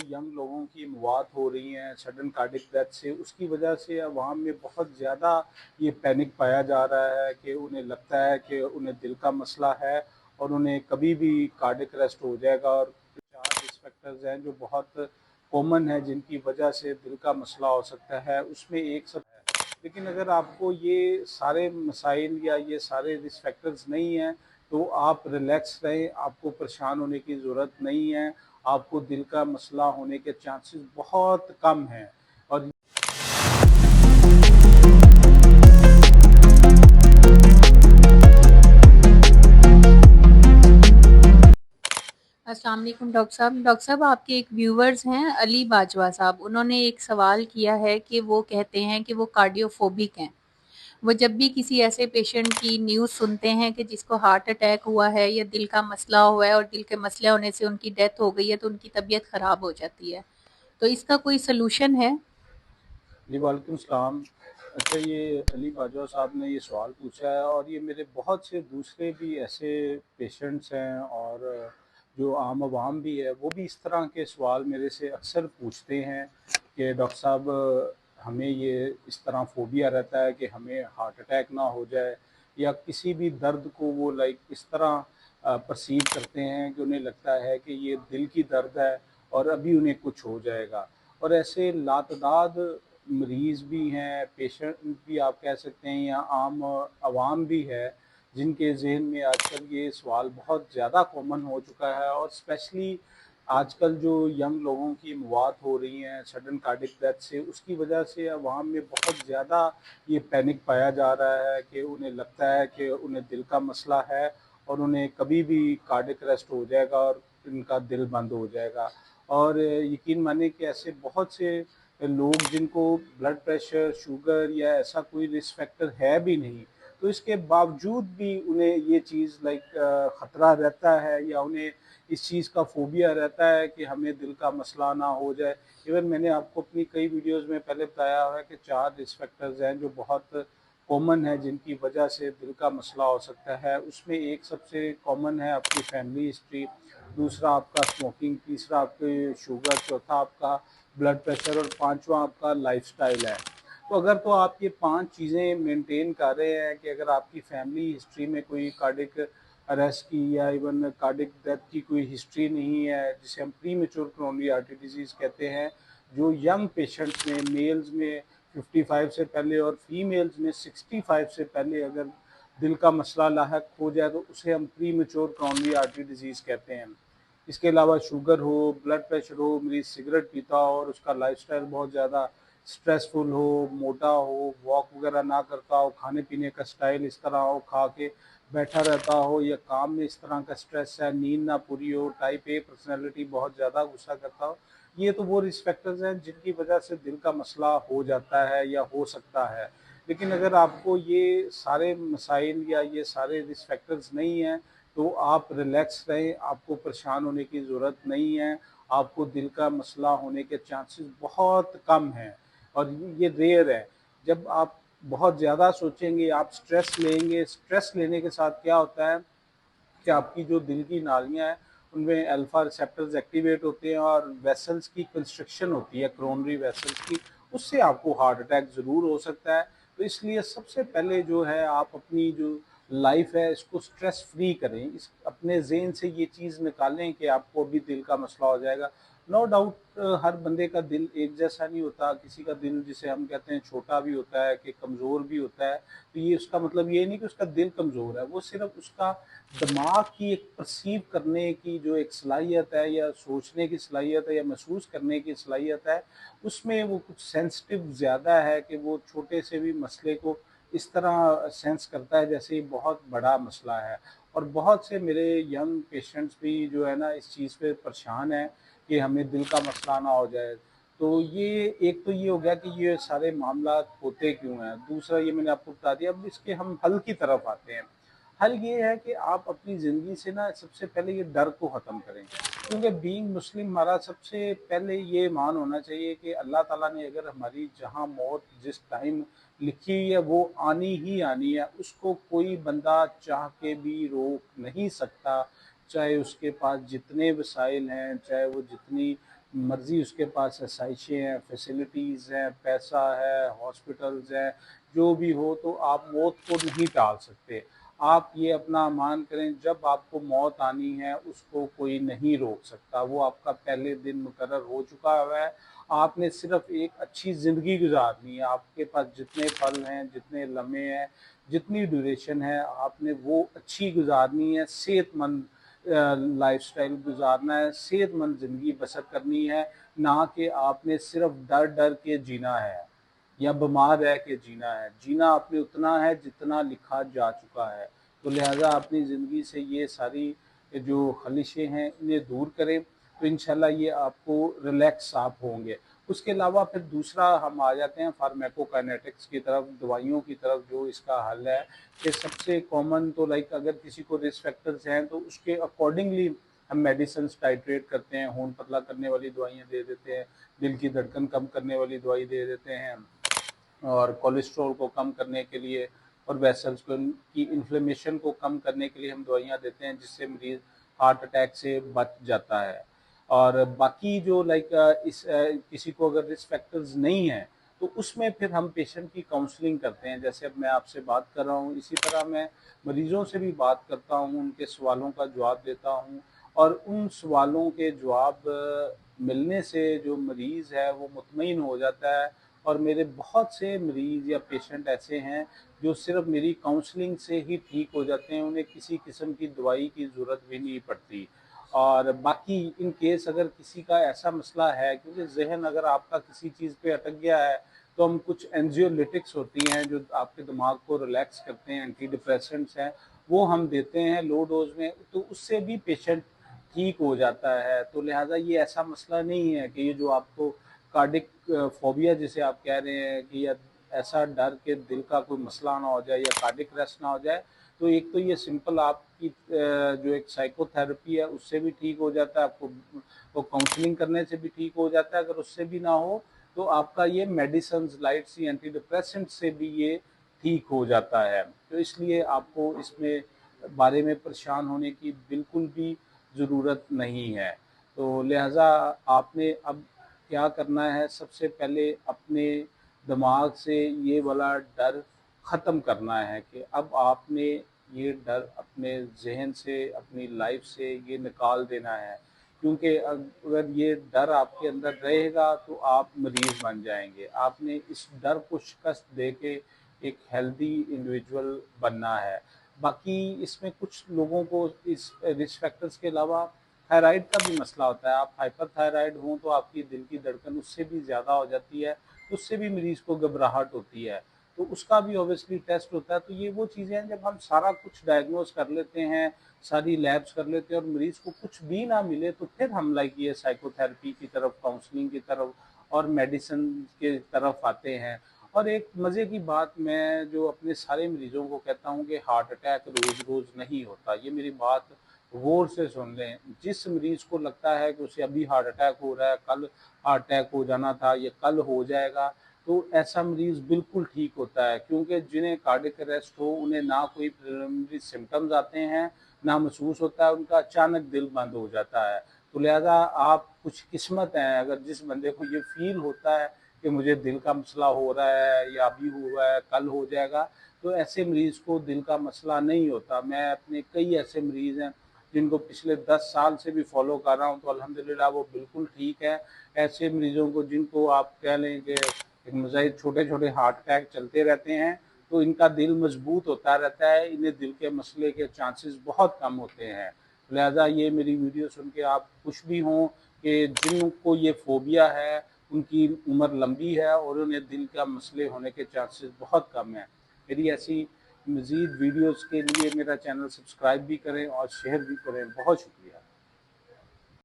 Young लोगों की मौत हो रही हैं सडन कार्डिक डेथ से, उसकी वजह से अवाम में बहुत ज़्यादा ये पैनिक पाया जा रहा है कि उन्हें लगता है कि उन्हें दिल का मसला है और उन्हें कभी भी कार्डिक अरेस्ट हो जाएगा। और 4 रिस्क फैक्टर्स हैं जो बहुत कॉमन है जिनकी वजह से दिल का मसला हो सकता है, उसमें एक सब है। लेकिन अगर आपको ये सारे मसाइल या ये सारे रिस्क फैक्टर्स नहीं हैं, तो आप रिलैक्स रहें, आपको परेशान होने की ज़रूरत नहीं है, आपको दिल का मसला होने के चांसेस बहुत कम हैं। और अस्सलाम वालेकुम डॉक्टर साहब। डॉक्टर साहब, आपके एक व्यूवर्स हैं अली बाजवा साहब, उन्होंने एक सवाल किया है कि वो कहते हैं कि वो कार्डियोफोबिक हैं। वो जब भी किसी ऐसे पेशेंट की न्यूज़ सुनते हैं कि जिसको हार्ट अटैक हुआ है या दिल का मसला हुआ है और दिल के मसले होने से उनकी डेथ हो गई है, तो उनकी तबीयत ख़राब हो जाती है। तो इसका कोई सलूशन है? जी वालेकुम सलाम। अच्छा, ये अली बाजवा साहब ने ये सवाल पूछा है और ये मेरे बहुत से दूसरे भी ऐसे पेशेंट्स हैं और जो आम आवाम भी है वो भी इस तरह के सवाल मेरे से अक्सर पूछते हैं कि डॉक्टर साहब, हमें ये इस तरह फ़ोबिया रहता है कि हमें हार्ट अटैक ना हो जाए, या किसी भी दर्द को वो लाइक इस तरह परसीव करते हैं कि उन्हें लगता है कि ये दिल की दर्द है और अभी उन्हें कुछ हो जाएगा। और ऐसे लातदाद मरीज़ भी हैं, पेशेंट भी आप कह सकते हैं, या आम आवाम भी है जिनके ज़हन में आजकल ये सवाल बहुत ज़्यादा कॉमन हो चुका है। और स्पेशली आजकल जो यंग लोगों की मौत हो रही हैं सडन कार्डिक डेथ से, उसकी वजह से अवाम में बहुत ज़्यादा ये पैनिक पाया जा रहा है कि उन्हें लगता है कि उन्हें दिल का मसला है और उन्हें कभी भी कार्डिक अरेस्ट हो जाएगा और इनका दिल बंद हो जाएगा। और यकीन मानिए कि ऐसे बहुत से लोग जिनको ब्लड प्रेशर, शुगर या ऐसा कोई रिस्क फैक्टर है भी नहीं, तो इसके बावजूद भी उन्हें ये चीज़ लाइक ख़तरा रहता है या उन्हें इस चीज़ का फ़ोबिया रहता है कि हमें दिल का मसला ना हो जाए। इवन मैंने आपको अपनी कई वीडियोज़ में पहले बताया है कि 4 रिस्क फैक्टर्स हैं जो बहुत कॉमन है जिनकी वजह से दिल का मसला हो सकता है। उसमें एक सबसे कॉमन है आपकी फैमिली हिस्ट्री, दूसरा आपका स्मोकिंग, तीसरा आपके शुगर, चौथा आपका ब्लड प्रेशर और पाँचवा आपका लाइफ़स्टाइल है। तो अगर तो आप ये 5 चीज़ें मेंटेन कर रहे हैं कि अगर आपकी फैमिली हिस्ट्री में कोई कार्डिक अरेस्ट की या इवन कार्डिक डेथ की कोई हिस्ट्री नहीं है, जिसे हम प्रीमेच्योर कोरोनरी आर्टरी डिजीज़ कहते हैं, जो यंग पेशेंट्स में, मेल्स में 55 से पहले और फीमेल्स में 65 से पहले अगर दिल का मसला लाहक हो जाए तो उसे हम प्रीमेच्योर कोरोनरी आर्टरी डिजीज़ कहते हैं। इसके अलावा शुगर हो, ब्लड प्रेशर हो, मरीज़ सिगरेट पीता हो और उसका लाइफ़स्टाइल बहुत ज़्यादा स्ट्रेसफुल हो, मोटा हो, वॉक वगैरह ना करता हो, खाने-पीने का स्टाइल इस तरह हो, खा के बैठा रहता हो, या काम में इस तरह का स्ट्रेस है, नींद ना पूरी हो, टाइप ए पर्सनैलिटी, बहुत ज़्यादा गुस्सा करता हो, ये तो वो रिस्क फैक्टर्स हैं जिनकी वजह से दिल का मसला हो जाता है या हो सकता है। लेकिन अगर आपको ये सारे मसाइल या ये सारे रिस्क फैक्टर्स नहीं हैं, तो आप रिलैक्स रहें, आपको परेशान होने की ज़रूरत नहीं है, आपको दिल का मसला होने के चांसेस बहुत कम हैं और ये रेयर है। जब आप बहुत ज़्यादा सोचेंगे, आप स्ट्रेस लेंगे, स्ट्रेस लेने के साथ क्या होता है कि आपकी जो दिल की नालियाँ हैं, उनमें अल्फ़ा रिसेप्टर्स एक्टिवेट होते हैं और वेसल्स की कंस्ट्रक्शन होती है, कोरोनरी वेसल्स की, उससे आपको हार्ट अटैक ज़रूर हो सकता है। तो इसलिए सबसे पहले जो है आप अपनी जो लाइफ़ है इसको स्ट्रेस फ्री करें, इस अपने ज़हन से ये चीज़ निकालें कि आपको अभी दिल का मसला हो जाएगा। नो डाउट हर बंदे का दिल एक जैसा नहीं होता, किसी का दिल जिसे हम कहते हैं छोटा भी होता है कि कमज़ोर भी होता है। तो ये उसका मतलब ये नहीं कि उसका दिल कमज़ोर है, वो सिर्फ़ उसका दिमाग की एक परसीव करने की जो एक सलाहियत है या सोचने की सलाहियत है या महसूस करने की सलाहियत है, उसमें वो कुछ सेंसिटिव ज़्यादा है कि वो छोटे से भी मसले को इस तरह सेंस करता है जैसे ये बहुत बड़ा मसला है। और बहुत से मेरे यंग पेशेंट्स भी जो है ना इस चीज़ पे परेशान हैं कि हमें दिल का मसला ना हो जाए। तो ये एक तो ये हो गया कि ये सारे मामला होते क्यों हैं। दूसरा ये मैंने आपको बता दिया, अब इसके हम हल की तरफ आते हैं। हल ये है कि आप अपनी ज़िंदगी से ना सबसे पहले ये डर को ख़त्म करें। क्योंकि बीइंग मुस्लिम हमारा सबसे पहले ये ईमान होना चाहिए कि अल्लाह ताला ने अगर हमारी जहाँ मौत जिस टाइम लिखी हुई है वो आनी ही आनी है, उसको कोई बंदा चाह के भी रोक नहीं सकता। चाहे उसके पास जितने वसाइल हैं, चाहे वो जितनी मर्ज़ी उसके पास आसाइशें हैं, फैसिलिटीज़ हैं, पैसा है, हॉस्पिटल्स हैं, जो भी हो, तो आप मौत को नहीं टाल सकते। आप ये अपना मान करें, जब आपको मौत आनी है उसको कोई नहीं रोक सकता, वो आपका पहले दिन मुकर्रर हो चुका हुआ है। आपने सिर्फ़ एक अच्छी ज़िंदगी गुज़ारनी है, आपके पास जितने पल हैं, जितने लम्हे हैं, जितनी ड्यूरेशन है, आपने वो अच्छी गुज़ारनी है, सेहतमंद लाइफ़स्टाइल गुज़ारना है, सेहतमंद ज़िंदगी बसर करनी है, ना कि आपने सिर्फ़ डर-डर के जीना है या बीमार रह के जीना है। जीना आपने उतना है जितना लिखा जा चुका है। तो लिहाज़ा अपनी ज़िंदगी से ये सारी जो ख़लिशें हैं इन्हें दूर करें, तो इंशाल्लाह ये आपको रिलैक्स आप होंगे। उसके अलावा फिर दूसरा हम आ जाते हैं फार्माकोकाइनेटिक्स की तरफ, दवाइयों की तरफ, जो इसका हल है कि सबसे कॉमन तो लाइक अगर किसी को रिस्क फैक्टर्स हैं तो उसके अकॉर्डिंगली हम मेडिसिन्स टाइट्रेट करते हैं, खून पतला करने वाली दवाइयाँ दे देते हैं, दिल की धड़कन कम करने वाली दवाई दे देते हैं, और कोलेस्ट्रॉल को कम करने के लिए और वेसल्स को की इन्फ्लेमेशन को कम करने के लिए हम दवाइयाँ देते हैं, जिससे मरीज़ हार्ट अटैक से बच जाता है। और बाकी जो लाइक किसी को अगर रिस्क फैक्टर्स नहीं हैं, तो उसमें फिर हम पेशेंट की काउंसलिंग करते हैं। जैसे अब मैं आपसे बात कर रहा हूँ, इसी तरह मैं मरीज़ों से भी बात करता हूँ, उनके सवालों का जवाब देता हूँ, और उन सवालों के जवाब मिलने से जो मरीज़ है वो मुतमईन हो जाता है। और मेरे बहुत से मरीज़ या पेशेंट ऐसे हैं जो सिर्फ़ मेरी काउंसलिंग से ही ठीक हो जाते हैं, उन्हें किसी किस्म की दवाई की ज़रूरत भी नहीं पड़ती। और बाकी इन केस अगर किसी का ऐसा मसला है, क्योंकि ज़हन अगर आपका किसी चीज़ पे अटक गया है, तो हम कुछ एंज़ियोलिटिक्स होती हैं जो आपके दिमाग को रिलैक्स करते हैं, एंटी डिप्रेसेंट्स हैं, वो हम देते हैं लो डोज़ में, तो उससे भी पेशेंट ठीक हो जाता है। तो लिहाज़ा ये ऐसा मसला नहीं है कि ये जो आपको कार्डिक फ़ोबिया जिसे आप कह रहे हैं, कि या ऐसा डर कि दिल का कोई मसला ना हो जाए या कार्डिक अरेस्ट ना हो जाए, तो एक तो ये सिंपल आपकी जो एक साइकोथेरेपी है उससे भी ठीक हो जाता है, आपको वो काउंसलिंग करने से भी ठीक हो जाता है। अगर उससे भी ना हो, तो आपका ये मेडिसिन्स लाइट सी एंटी डिप्रेसेंट से भी ये ठीक हो जाता है। तो इसलिए आपको इसमें बारे में परेशान होने की बिल्कुल भी ज़रूरत नहीं है। तो लिहाज़ा आपने अब क्या करना है, सबसे पहले अपने दिमाग से ये वाला डर ख़त्म करना है कि अब आपने ये डर अपने ज़हन से, अपनी लाइफ से ये निकाल देना है। क्योंकि अगर ये डर आपके अंदर रहेगा तो आप मरीज़ बन जाएँगे। आपने इस डर को शिकस्त दे के एक हेल्दी इंडिविजुअल बनना है। बाकी इसमें कुछ लोगों को इस रिस्क फैक्टर्स के अलावा थायराइड का भी मसला होता है। आप हाइपरथायराइड हों तो आपकी दिल की धड़कन उससे भी ज़्यादा हो जाती है, उससे भी मरीज़ को घबराहट होती है। तो उसका भी ऑब्वियसली टेस्ट होता है। तो ये वो चीज़ें हैं, जब हम सारा कुछ डायग्नोज़ कर लेते हैं, सारी लैब्स कर लेते हैं और मरीज़ को कुछ भी ना मिले, तो फिर हम लाइक ये साइकोथेरेपी की तरफ, काउंसलिंग की तरफ और मेडिसिन की तरफ आते हैं। और एक मज़े की बात मैं जो अपने सारे मरीज़ों को कहता हूँ कि हार्ट अटैक रोज़-रोज़ नहीं होता। ये मेरी बात गौर से सुन लें। जिस मरीज़ को लगता है कि उसे अभी हार्ट अटैक हो रहा है, कल हार्ट अटैक हो जाना था, ये कल हो जाएगा, तो ऐसा मरीज़ बिल्कुल ठीक होता है। क्योंकि जिन्हें कार्डियक अरेस्ट हो, उन्हें ना कोई प्रिलिमिनरी सिम्पटम्स आते हैं, ना महसूस होता है, उनका अचानक दिल बंद हो जाता है। तो लिहाज़ा आप कुछ किस्मत हैं, अगर जिस बंदे को ये फ़ील होता है कि मुझे दिल का मसला हो रहा है या अभी हुआ है, कल हो जाएगा, तो ऐसे मरीज़ को दिल का मसला नहीं होता। मैं अपने कई ऐसे मरीज़ हैं जिनको पिछले 10 साल से भी फ़ॉलो कर रहा हूँ, तो अल्हम्दुलिल्लाह वो बिल्कुल ठीक है। ऐसे मरीज़ों को जिनको आप कह लें कि एक मज़ाहिर छोटे-छोटे हार्ट अटैक चलते रहते हैं, तो इनका दिल मज़बूत होता रहता है, इन्हें दिल के मसले के चांसेस बहुत कम होते हैं। लिहाज़ा ये मेरी वीडियो सुन के आप खुश भी हों कि जिनको ये फ़ोबिया है, उनकी उम्र लंबी है और उन्हें दिल का मसले होने के चांसेस बहुत कम हैं। मेरी ऐसी मज़ीद वीडियोज़ के लिए मेरा चैनल सब्सक्राइब भी करें और शेयर भी करें। बहुत शुक्रिया।